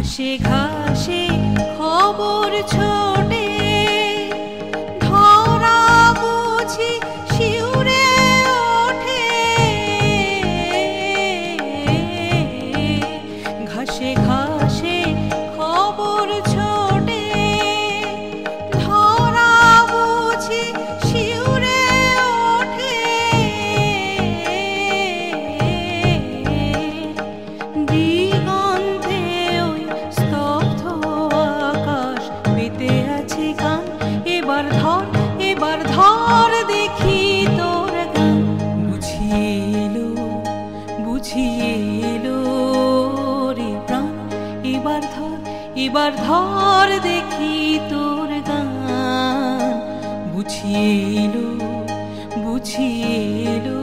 ঘাসে ঘাসে খবর ছোটে, ধরা বুঝি শিউরে ওঠে। ঘাসে ঘাসে খবর ছোটে, ধরা বুঝি শিউরে ওঠে। দিগন্তে ওই স্তব্ধ আকাশ পেতে আছে গান। এবার ধর, এবার ধর দেখি তোর গান। বুঝিয়ে এলো, বুঝিয়ে এলো রে প্রাণ। এবার ধর, এবার ধর দেখি তোর গান। বুঝিয়ে এলো, বুঝিয়ে এলো।